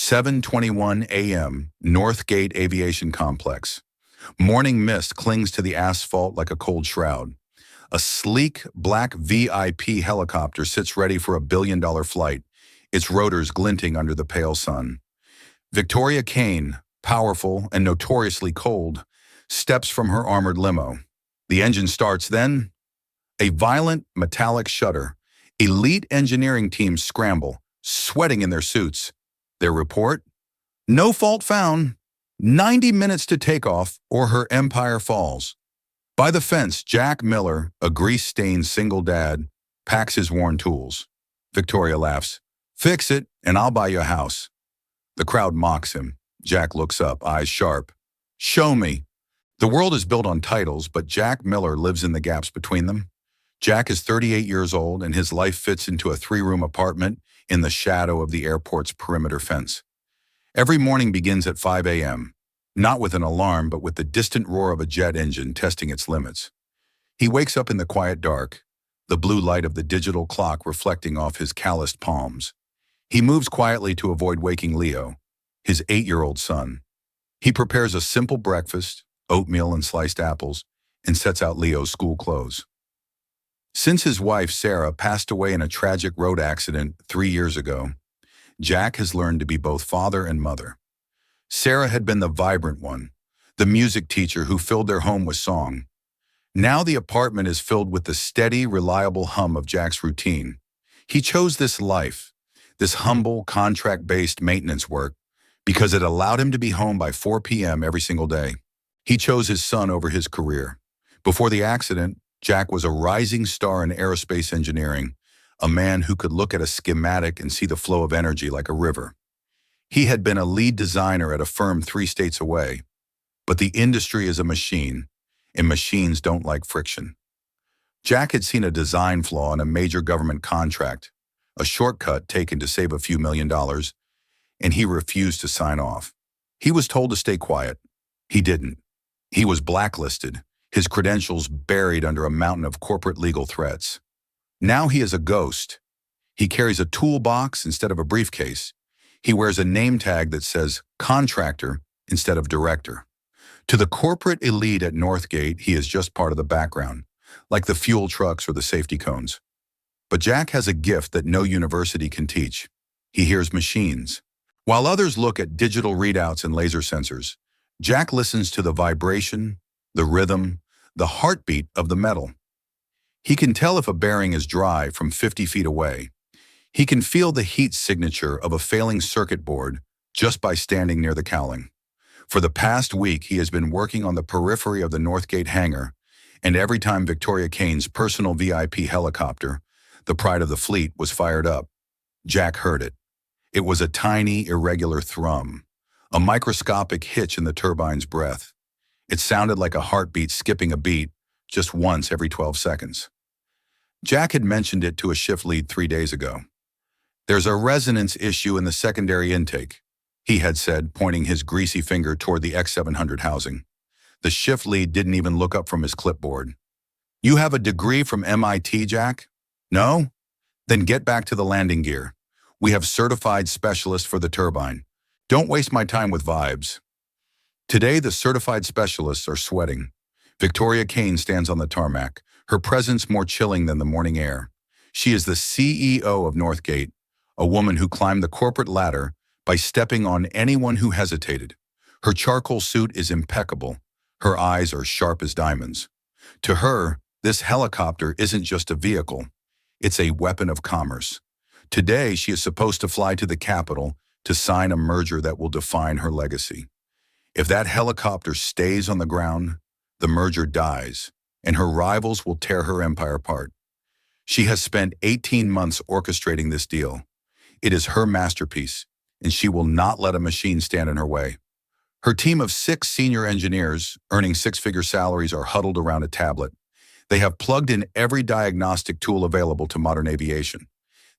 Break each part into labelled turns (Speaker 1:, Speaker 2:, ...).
Speaker 1: 7:21 a.m., NorthGate Aviation Complex. Morning mist clings to the asphalt like a cold shroud. A sleek, black VIP helicopter sits ready for a billion-dollar flight, its rotors glinting under the pale sun. Victoria Kane, powerful and notoriously cold, steps from her armored limo. The engine starts then. A violent, metallic shudder. Elite engineering teams scramble, sweating in their suits. Their report? No fault found. 90 minutes to takeoff or her empire falls. By the fence, Jack Miller, a grease-stained single dad, packs his worn tools. Victoria laughs. Fix it, and I'll buy you a house. The crowd mocks him. Jack looks up, eyes sharp. Show me. The world is built on titles, but Jack Miller lives in the gaps between them. Jack is 38 years old, and his life fits into a 3-room apartment in the shadow of the airport's perimeter fence. Every morning begins at 5 a.m., not with an alarm, but with the distant roar of a jet engine testing its limits. He wakes up in the quiet dark, the blue light of the digital clock reflecting off his calloused palms. He moves quietly to avoid waking Leo, his 8-year-old son. He prepares a simple breakfast, oatmeal and sliced apples, and sets out Leo's school clothes. Since his wife, Sarah, passed away in a tragic road accident 3 years ago, Jack has learned to be both father and mother. Sarah had been the vibrant one, the music teacher who filled their home with song. Now the apartment is filled with the steady, reliable hum of Jack's routine. He chose this life, this humble, contract-based maintenance work, because it allowed him to be home by 4 p.m. every single day. He chose his son over his career. Before the accident, Jack was a rising star in aerospace engineering, a man who could look at a schematic and see the flow of energy like a river. He had been a lead designer at a firm 3 states away, but the industry is a machine, and machines don't like friction. Jack had seen a design flaw in a major government contract, a shortcut taken to save a few $1,000,000, and he refused to sign off. He was told to stay quiet. He didn't. He was blacklisted, his credentials buried under a mountain of corporate legal threats. Now he is a ghost. He carries a toolbox instead of a briefcase. He wears a name tag that says contractor instead of director. To the corporate elite at NorthGate, he is just part of the background, like the fuel trucks or the safety cones. But Jack has a gift that no university can teach. He hears machines. While others look at digital readouts and laser sensors, Jack listens to the vibration, the rhythm, the heartbeat of the metal. He can tell if a bearing is dry from 50 feet away. He can feel the heat signature of a failing circuit board just by standing near the cowling. For the past week, he has been working on the periphery of the NorthGate hangar, and every time Victoria Kane's personal VIP helicopter, the pride of the fleet, was fired up, Jack heard it. It was a tiny, irregular thrum, a microscopic hitch in the turbine's breath. It sounded like a heartbeat skipping a beat just once every 12 seconds. Jack had mentioned it to a shift lead 3 days ago. There's a resonance issue in the secondary intake, he had said, pointing his greasy finger toward the X700 housing. The shift lead didn't even look up from his clipboard. You have a degree from MIT, Jack? No? Then get back to the landing gear. We have certified specialists for the turbine. Don't waste my time with vibes. Today, the certified specialists are sweating. Victoria Kane stands on the tarmac, her presence more chilling than the morning air. She is the CEO of NorthGate, a woman who climbed the corporate ladder by stepping on anyone who hesitated. Her charcoal suit is impeccable. Her eyes are sharp as diamonds. To her, this helicopter isn't just a vehicle. It's a weapon of commerce. Today, she is supposed to fly to the Capitol to sign a merger that will define her legacy. If that helicopter stays on the ground, the merger dies, and her rivals will tear her empire apart. She has spent 18 months orchestrating this deal. It is her masterpiece, and she will not let a machine stand in her way. Her team of 6 senior engineers, earning 6-figure salaries, are huddled around a tablet. They have plugged in every diagnostic tool available to modern aviation.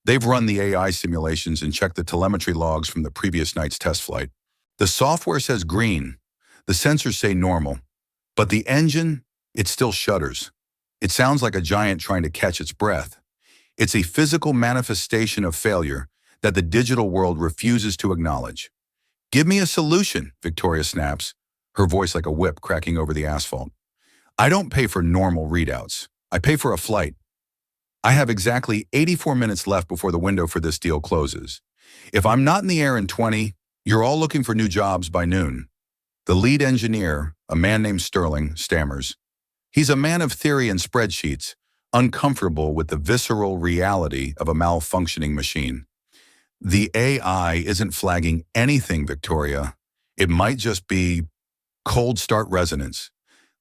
Speaker 1: They've run the AI simulations and checked the telemetry logs from the previous night's test flight. The software says green, the sensors say normal, but the engine, it still shudders. It sounds like a giant trying to catch its breath. It's a physical manifestation of failure that the digital world refuses to acknowledge. Give me a solution, Victoria snaps, her voice like a whip cracking over the asphalt. I don't pay for normal readouts. I pay for a flight. I have exactly 84 minutes left before the window for this deal closes. If I'm not in the air in 20, you're all looking for new jobs by noon. The lead engineer, a man named Sterling, stammers. He's a man of theory and spreadsheets, uncomfortable with the visceral reality of a malfunctioning machine. The AI isn't flagging anything, Victoria. It might just be cold start resonance.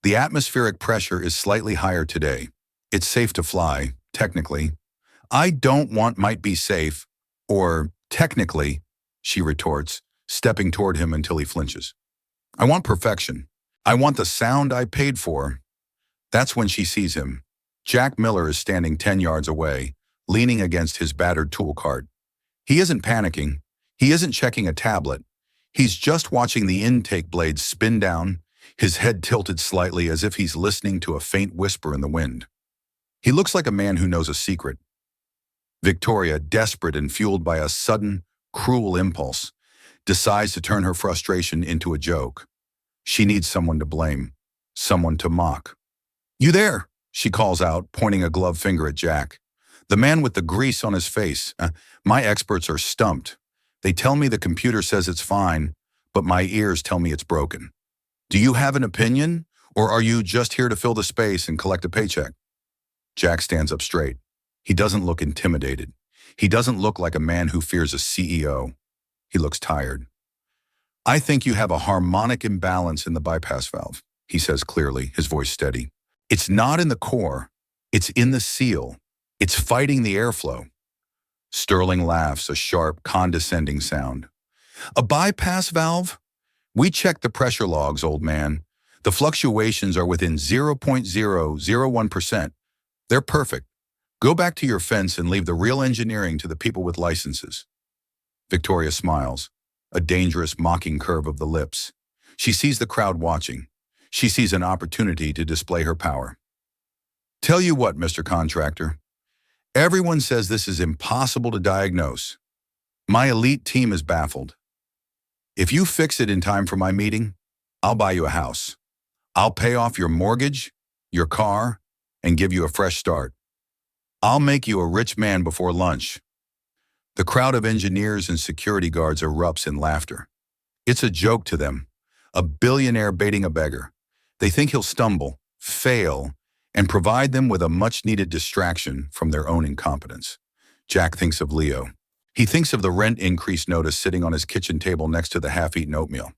Speaker 1: The atmospheric pressure is slightly higher today. It's safe to fly, technically. I don't want might be safe, or technically, she retorts, stepping toward him until he flinches. I want perfection. I want the sound I paid for. That's when she sees him. Jack Miller is standing 10 yards away, leaning against his battered tool cart. He isn't panicking. He isn't checking a tablet. He's just watching the intake blades spin down, his head tilted slightly as if he's listening to a faint whisper in the wind. He looks like a man who knows a secret. Victoria, desperate and fueled by a sudden, cruel impulse, decides to turn her frustration into a joke. She needs someone to blame, someone to mock. You there? She calls out, pointing a gloved finger at Jack. The man with the grease on his face. My experts are stumped. They tell me the computer says it's fine, but my ears tell me it's broken. Do you have an opinion, or are you just here to fill the space and collect a paycheck? Jack stands up straight. He doesn't look intimidated. He doesn't look like a man who fears a CEO. He looks tired. I think you have a harmonic imbalance in the bypass valve, he says clearly, his voice steady. It's not in the core. It's in the seal. It's fighting the airflow. Sterling laughs, a sharp, condescending sound. A bypass valve? We checked the pressure logs, old man. The fluctuations are within 0.001%. They're perfect. Go back to your fence and leave the real engineering to the people with licenses. Victoria smiles, a dangerous, mocking curve of the lips. She sees the crowd watching. She sees an opportunity to display her power. Tell you what, Mr. Contractor. Everyone says this is impossible to diagnose. My elite team is baffled. If you fix it in time for my meeting, I'll buy you a house. I'll pay off your mortgage, your car, and give you a fresh start. I'll make you a rich man before lunch. The crowd of engineers and security guards erupts in laughter. It's a joke to them, a billionaire baiting a beggar. They think he'll stumble, fail, and provide them with a much-needed distraction from their own incompetence. Jack thinks of Leo. He thinks of the rent increase notice sitting on his kitchen table next to the half-eaten oatmeal.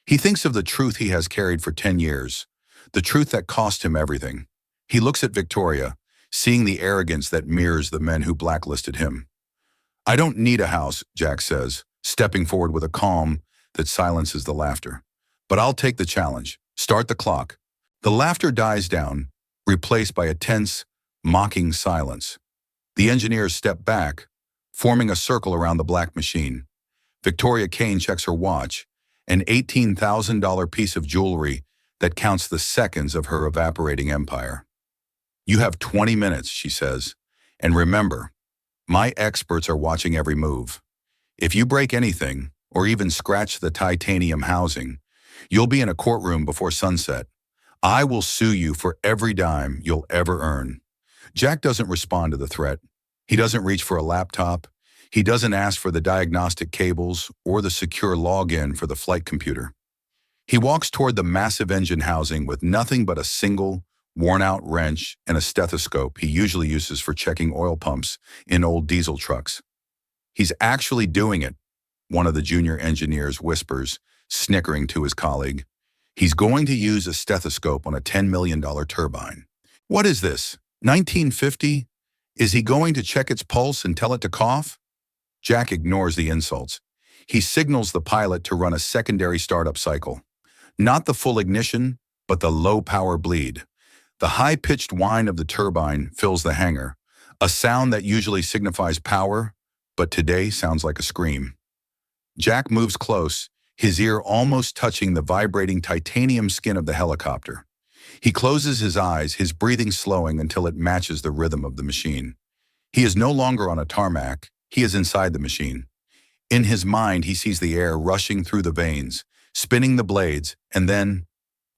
Speaker 1: He thinks of the truth he has carried for 10 years, the truth that cost him everything. He looks at Victoria, seeing the arrogance that mirrors the men who blacklisted him. I don't need a house, Jack says, stepping forward with a calm that silences the laughter. But I'll take the challenge. Start the clock. The laughter dies down, replaced by a tense, mocking silence. The engineers step back, forming a circle around the black machine. Victoria Kane checks her watch, an $18,000 piece of jewelry that counts the seconds of her evaporating empire. You have 20 minutes, she says. And remember, my experts are watching every move. If you break anything, or even scratch the titanium housing, you'll be in a courtroom before sunset. I will sue you for every dime you'll ever earn. Jack doesn't respond to the threat. He doesn't reach for a laptop. He doesn't ask for the diagnostic cables or the secure login for the flight computer. He walks toward the massive engine housing with nothing but a single, worn-out wrench and a stethoscope he usually uses for checking oil pumps in old diesel trucks. He's actually doing it, one of the junior engineers whispers, snickering to his colleague. He's going to use a stethoscope on a $10 million turbine. What is this, 1950? Is he going to check its pulse and tell it to cough? Jack ignores the insults. He signals the pilot to run a secondary startup cycle. Not the full ignition, but the low-power bleed. The high-pitched whine of the turbine fills the hangar, a sound that usually signifies power, but today sounds like a scream. Jack moves close, his ear almost touching the vibrating titanium skin of the helicopter. He closes his eyes, his breathing slowing until it matches the rhythm of the machine. He is no longer on a tarmac, he is inside the machine. In his mind, he sees the air rushing through the veins, spinning the blades, and then,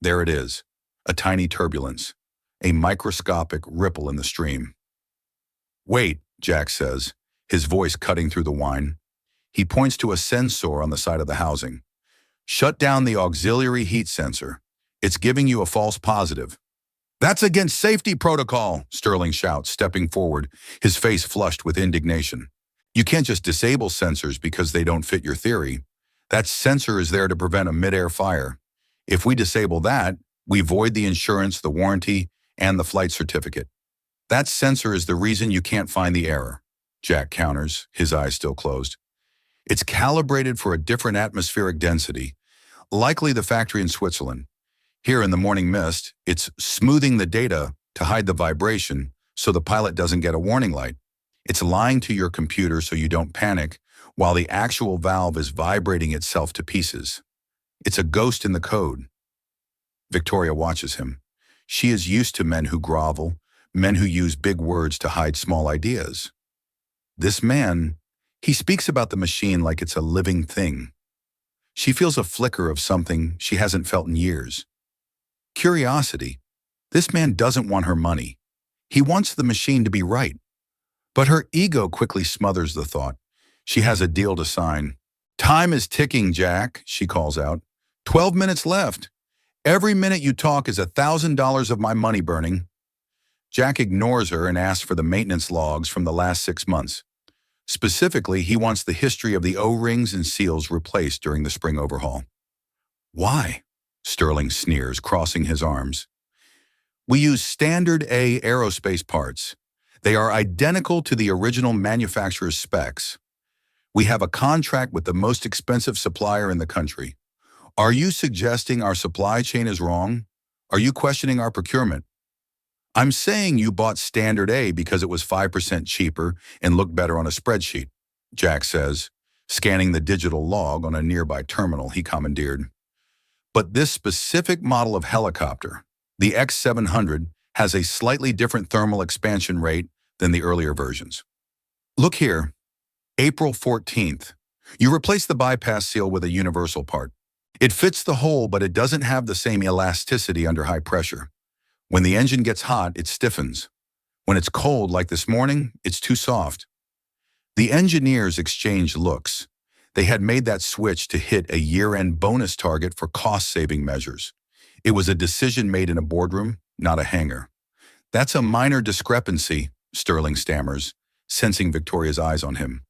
Speaker 1: there it is, a tiny turbulence, a microscopic ripple in the stream. Wait, Jack says, his voice cutting through the whine. He points to a sensor on the side of the housing. Shut down the auxiliary heat sensor. It's giving you a false positive. That's against safety protocol, Sterling shouts, stepping forward, his face flushed with indignation. You can't just disable sensors because they don't fit your theory. That sensor is there to prevent a mid-air fire. If we disable that, we void the insurance, the warranty, and the flight certificate. That sensor is the reason you can't find the error, Jack counters, his eyes still closed. It's calibrated for a different atmospheric density, likely the factory in Switzerland. Here in the morning mist, it's smoothing the data to hide the vibration so the pilot doesn't get a warning light. It's lying to your computer so you don't panic while the actual valve is vibrating itself to pieces. It's a ghost in the code. Victoria watches him. She is used to men who grovel, men who use big words to hide small ideas. This man, he speaks about the machine like it's a living thing. She feels a flicker of something she hasn't felt in years. Curiosity. This man doesn't want her money. He wants the machine to be right. But her ego quickly smothers the thought. She has a deal to sign. Time is ticking, Jack, she calls out. 12 minutes left. Every minute you talk is $1,000 of my money burning. Jack ignores her and asks for the maintenance logs from the last 6 months. Specifically, he wants the history of the O-rings and seals replaced during the spring overhaul. Why? Sterling sneers, crossing his arms. We use standard A aerospace parts. They are identical to the original manufacturer's specs. We have a contract with the most expensive supplier in the country. Are you suggesting our supply chain is wrong? Are you questioning our procurement? I'm saying you bought standard A because it was 5% cheaper and looked better on a spreadsheet, Jack says, scanning the digital log on a nearby terminal he commandeered. But this specific model of helicopter, the X700, has a slightly different thermal expansion rate than the earlier versions. Look here, April 14th. You replace the bypass seal with a universal part. It fits the hole, but it doesn't have the same elasticity under high pressure. When the engine gets hot, it stiffens. When it's cold, like this morning, it's too soft. The engineers exchanged looks. They had made that switch to hit a year-end bonus target for cost-saving measures. It was a decision made in a boardroom, not a hangar. That's a minor discrepancy, Sterling stammers, sensing Victoria's eyes on him.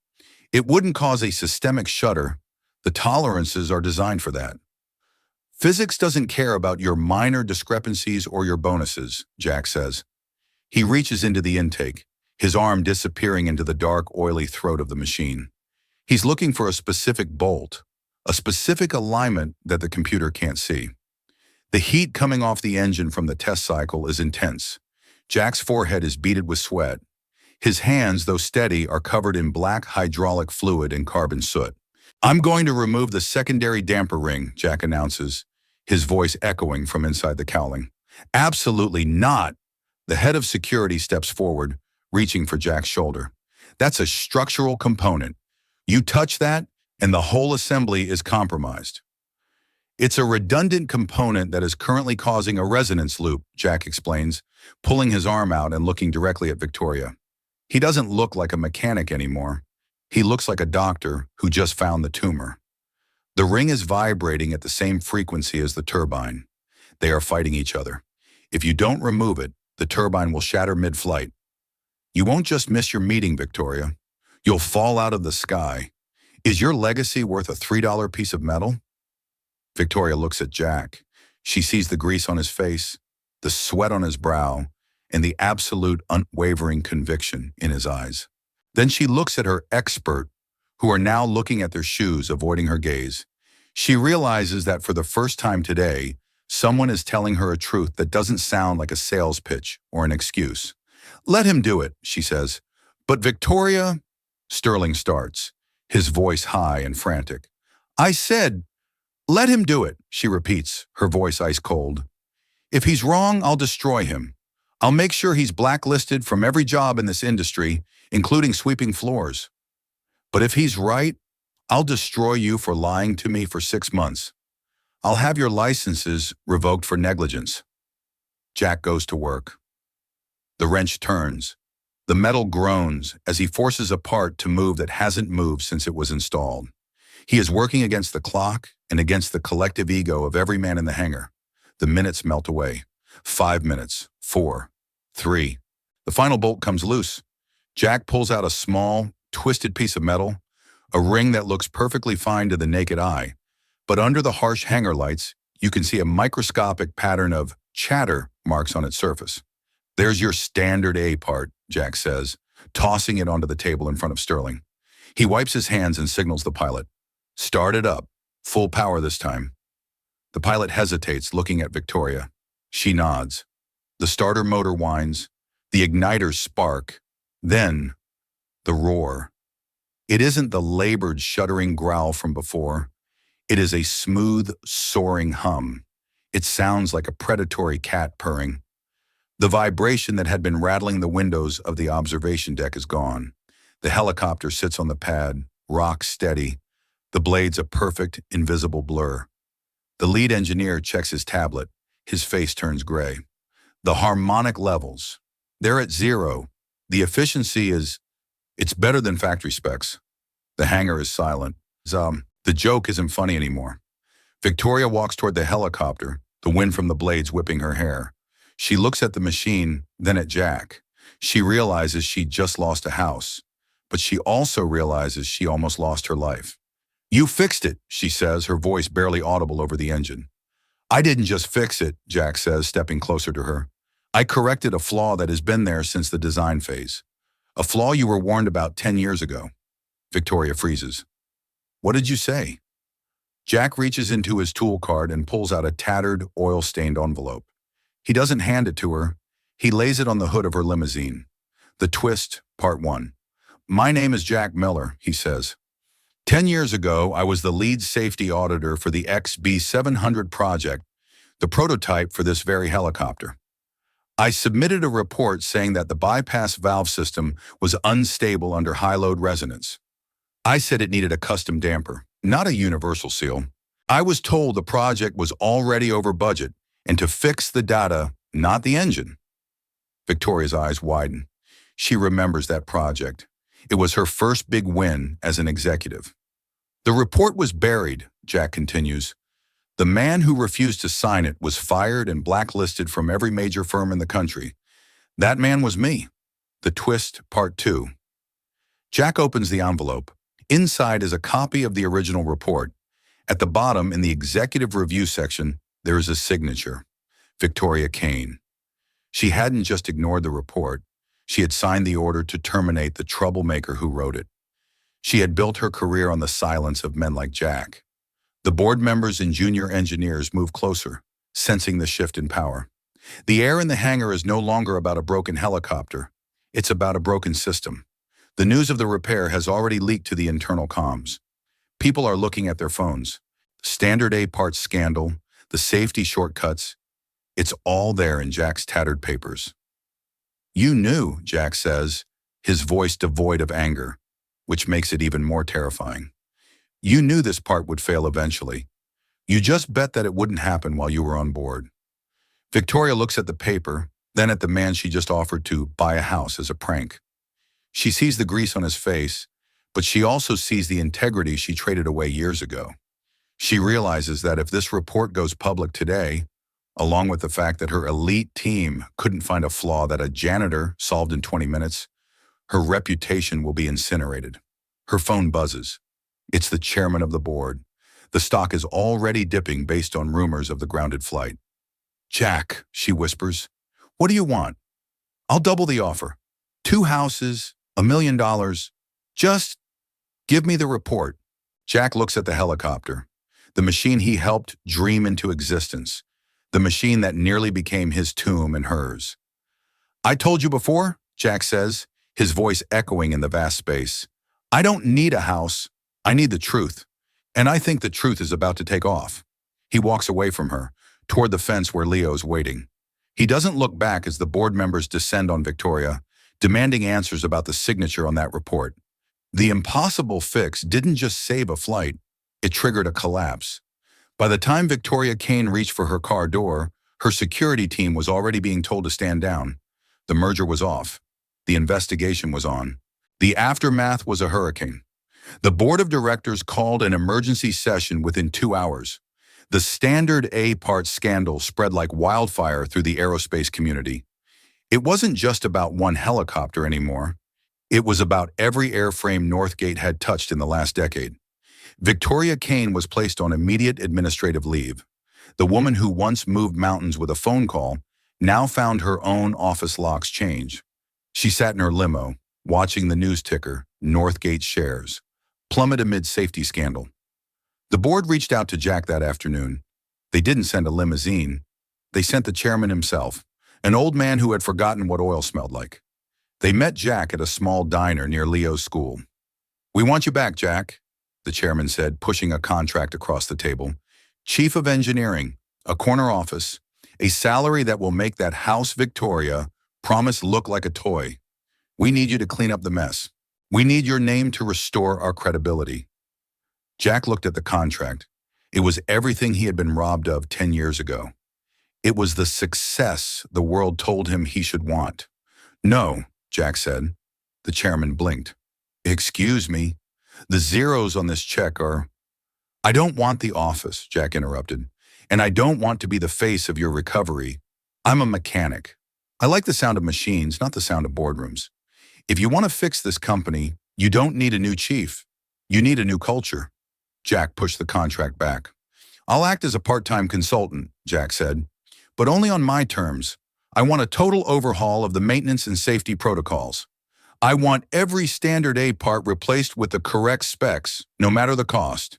Speaker 1: It wouldn't cause a systemic shudder. The tolerances are designed for that. Physics doesn't care about your minor discrepancies or your bonuses, Jack says. He reaches into the intake, his arm disappearing into the dark, oily throat of the machine. He's looking for a specific bolt, a specific alignment that the computer can't see. The heat coming off the engine from the test cycle is intense. Jack's forehead is beaded with sweat. His hands, though steady, are covered in black hydraulic fluid and carbon soot. I'm going to remove the secondary damper ring, Jack announces, his voice echoing from inside the cowling. Absolutely not. The head of security steps forward, reaching for Jack's shoulder. That's a structural component. You touch that, and the whole assembly is compromised. It's a redundant component that is currently causing a resonance loop, Jack explains, pulling his arm out and looking directly at Victoria. He doesn't look like a mechanic anymore. He looks like a doctor who just found the tumor. The ring is vibrating at the same frequency as the turbine. They are fighting each other. If you don't remove it, the turbine will shatter mid-flight. You won't just miss your meeting, Victoria. You'll fall out of the sky. Is your legacy worth a $3 piece of metal? Victoria looks at Jack. She sees the grease on his face, the sweat on his brow, and the absolute unwavering conviction in his eyes. Then she looks at her expert, who are now looking at their shoes, avoiding her gaze. She realizes that for the first time today, someone is telling her a truth that doesn't sound like a sales pitch or an excuse. Let him do it, she says. But Victoria, Sterling starts, his voice high and frantic. I said, let him do it, she repeats, her voice ice cold. If he's wrong, I'll destroy him. I'll make sure he's blacklisted from every job in this industry, including sweeping floors. But if he's right, I'll destroy you for lying to me for 6 months. I'll have your licenses revoked for negligence. Jack goes to work. The wrench turns. The metal groans as he forces a part to move that hasn't moved since it was installed. He is working against the clock and against the collective ego of every man in the hangar. The minutes melt away. 5 minutes. 4. 3. The final bolt comes loose. Jack pulls out a small, twisted piece of metal, a ring that looks perfectly fine to the naked eye. But under the harsh hangar lights, you can see a microscopic pattern of chatter marks on its surface. There's your standard A part, Jack says, tossing it onto the table in front of Sterling. He wipes his hands and signals the pilot. Start it up. Full power this time. The pilot hesitates, looking at Victoria. She nods. The starter motor whines. The igniters spark. Then, the roar. It isn't the labored, shuddering growl from before. It is a smooth, soaring hum. It sounds like a predatory cat purring. The vibration that had been rattling the windows of the observation deck is gone. The helicopter sits on the pad, rock steady, the blades a perfect, invisible blur. The lead engineer checks his tablet. His face turns gray. The harmonic levels, they're at 0. The efficiency it's better than factory specs. The hangar is silent. The joke isn't funny anymore. Victoria walks toward the helicopter, the wind from the blades whipping her hair. She looks at the machine, then at Jack. She realizes she just lost a house, but she also realizes she almost lost her life. You fixed it, she says, her voice barely audible over the engine. I didn't just fix it, Jack says, stepping closer to her. I corrected a flaw that has been there since the design phase. A flaw you were warned about 10 years ago. Victoria freezes. What did you say? Jack reaches into his tool cart and pulls out a tattered, oil-stained envelope. He doesn't hand it to her. He lays it on the hood of her limousine. The twist, part 1. My name is Jack Miller, he says. 10 years ago, I was the lead safety auditor for the XB700 project, the prototype for this very helicopter. I submitted a report saying that the bypass valve system was unstable under high-load resonance. I said it needed a custom damper, not a universal seal. I was told the project was already over budget and to fix the data, not the engine. Victoria's eyes widen. She remembers that project. It was her first big win as an executive. The report was buried, Jack continues. The man who refused to sign it was fired and blacklisted from every major firm in the country. That man was me. The twist, part 2. Jack opens the envelope. Inside is a copy of the original report. At the bottom, in the executive review section, there is a signature. Victoria Kane. She hadn't just ignored the report. She had signed the order to terminate the troublemaker who wrote it. She had built her career on the silence of men like Jack. The board members and junior engineers move closer, sensing the shift in power. The air in the hangar is no longer about a broken helicopter. It's about a broken system. The news of the repair has already leaked to the internal comms. People are looking at their phones. Standard A parts scandal, the safety shortcuts. It's all there in Jack's tattered papers. You knew, Jack says, his voice devoid of anger, which makes it even more terrifying. You knew this part would fail eventually. You just bet that it wouldn't happen while you were on board. Victoria looks at the paper, then at the man she just offered to buy a house as a prank. She sees the grease on his face, but she also sees the integrity she traded away years ago. She realizes that if this report goes public today, along with the fact that her elite team couldn't find a flaw that a janitor solved in 20 minutes, her reputation will be incinerated. Her phone buzzes. It's the chairman of the board. The stock is already dipping based on rumors of the grounded flight. Jack, she whispers, what do you want? I'll double the offer. 2 houses, $1 million. Just give me the report. Jack looks at the helicopter, the machine he helped dream into existence, the machine that nearly became his tomb and hers. I told you before, Jack says, his voice echoing in the vast space. I don't need a house. I need the truth. And I think the truth is about to take off. He walks away from her, toward the fence where Leo's waiting. He doesn't look back as the board members descend on Victoria, demanding answers about the signature on that report. The impossible fix didn't just save a flight, it triggered a collapse. By the time Victoria Kane reached for her car door, her security team was already being told to stand down. The merger was off. The investigation was on. The aftermath was a hurricane. The board of directors called an emergency session within 2 hours. The Standard A part scandal spread like wildfire through the aerospace community. It wasn't just about one helicopter anymore. It was about every airframe Northgate had touched in the last decade. Victoria Kane was placed on immediate administrative leave. The woman who once moved mountains with a phone call now found her own office locks change. She sat in her limo, watching the news ticker, Northgate shares, plummet amid safety scandal. The board reached out to Jack that afternoon. They didn't send a limousine. They sent the chairman himself, an old man who had forgotten what oil smelled like. They met Jack at a small diner near Leo's school. "We want you back, Jack," the chairman said, pushing a contract across the table. "Chief of Engineering, a corner office, a salary that will make that house Victoria promise look like a toy. We need you to clean up the mess. We need your name to restore our credibility." Jack looked at the contract. It was everything he had been robbed of 10 years ago. It was the success the world told him he should want. "No," Jack said. The chairman blinked. "Excuse me. The zeros on this check are—" "I don't want the office," Jack interrupted. "And I don't want to be the face of your recovery. I'm a mechanic. I like the sound of machines, not the sound of boardrooms. If you want to fix this company, you don't need a new chief. You need a new culture." Jack pushed the contract back. "I'll act as a part-time consultant," Jack said, "but only on my terms. I want a total overhaul of the maintenance and safety protocols. I want every Standard A part replaced with the correct specs, no matter the cost.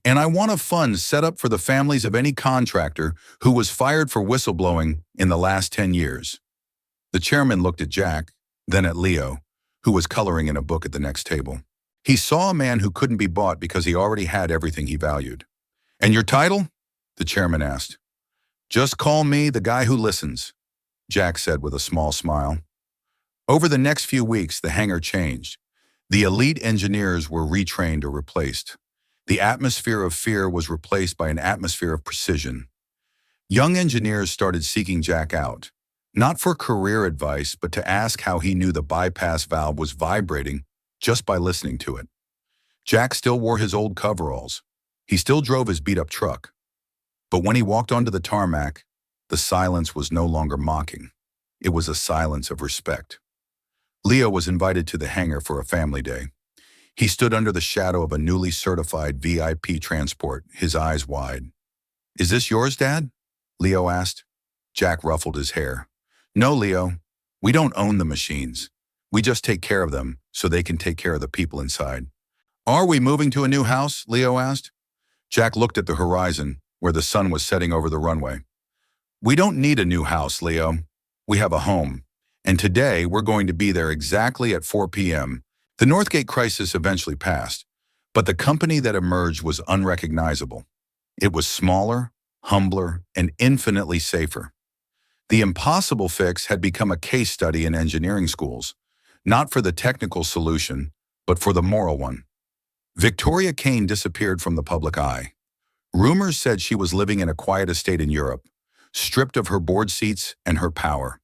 Speaker 1: And I want a fund set up for the families of any contractor who was fired for whistleblowing in the last 10 years. The chairman looked at Jack, then at Leo, who was coloring in a book at the next table. He saw a man who couldn't be bought because he already had everything he valued. "And your title?" the chairman asked. "Just call me the guy who listens," Jack said with a small smile. Over the next few weeks, the hangar changed. The elite engineers were retrained or replaced. The atmosphere of fear was replaced by an atmosphere of precision. Young engineers started seeking Jack out, not for career advice, but to ask how he knew the bypass valve was vibrating just by listening to it. Jack still wore his old coveralls. He still drove his beat-up truck. But when he walked onto the tarmac, the silence was no longer mocking. It was a silence of respect. Leo was invited to the hangar for a family day. He stood under the shadow of a newly certified VIP transport, his eyes wide. "Is this yours, Dad?" Leo asked. Jack ruffled his hair. "No, Leo. We don't own the machines. We just take care of them so they can take care of the people inside." "Are we moving to a new house?" Leo asked. Jack looked at the horizon, where the sun was setting over the runway. "We don't need a new house, Leo. We have a home. And today, we're going to be there exactly at 4 p.m. The Northgate crisis eventually passed, but the company that emerged was unrecognizable. It was smaller, humbler, and infinitely safer. The impossible fix had become a case study in engineering schools, not for the technical solution, but for the moral one. Victoria Kane disappeared from the public eye. Rumors said she was living in a quiet estate in Europe, stripped of her board seats and her power.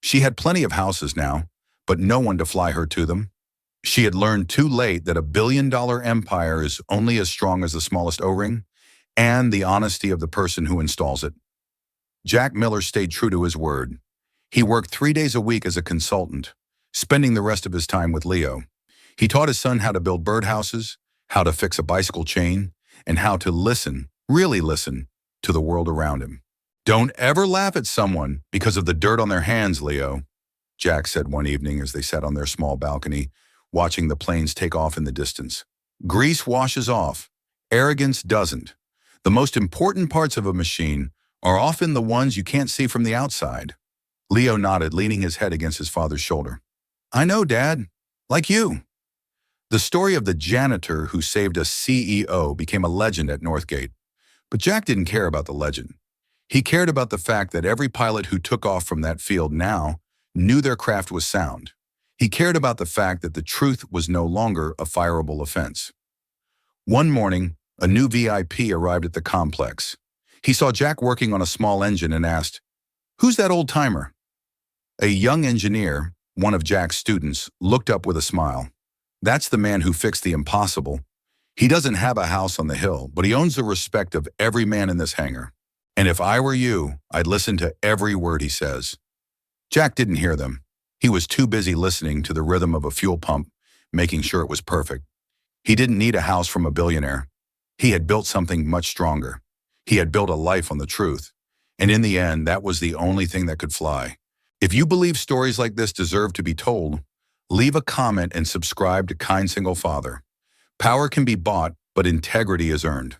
Speaker 1: She had plenty of houses now, but no one to fly her to them. She had learned too late that a billion-dollar empire is only as strong as the smallest O-ring and the honesty of the person who installs it. Jack Miller stayed true to his word. He worked 3 days a week as a consultant, spending the rest of his time with Leo. He taught his son how to build birdhouses, how to fix a bicycle chain, and how to listen, really listen, to the world around him. "Don't ever laugh at someone because of the dirt on their hands, Leo," Jack said one evening as they sat on their small balcony, watching the planes take off in the distance. "Grease washes off. Arrogance doesn't. The most important parts of a machine are often the ones you can't see from the outside." Leo nodded, leaning his head against his father's shoulder. "I know, Dad. Like you." The story of the janitor who saved a CEO became a legend at Northgate. But Jack didn't care about the legend. He cared about the fact that every pilot who took off from that field now knew their craft was sound. He cared about the fact that the truth was no longer a fireable offense. One morning, a new VIP arrived at the complex. He saw Jack working on a small engine and asked, "Who's that old-timer?" A young engineer, one of Jack's students, looked up with a smile. "That's the man who fixed the impossible. He doesn't have a house on the hill, but he owns the respect of every man in this hangar. And if I were you, I'd listen to every word he says." Jack didn't hear them. He was too busy listening to the rhythm of a fuel pump, making sure it was perfect. He didn't need a house from a billionaire. He had built something much stronger. He had built a life on the truth. And in the end, that was the only thing that could fly. If you believe stories like this deserve to be told, leave a comment and subscribe to Kind Single Father. Power can be bought, but integrity is earned.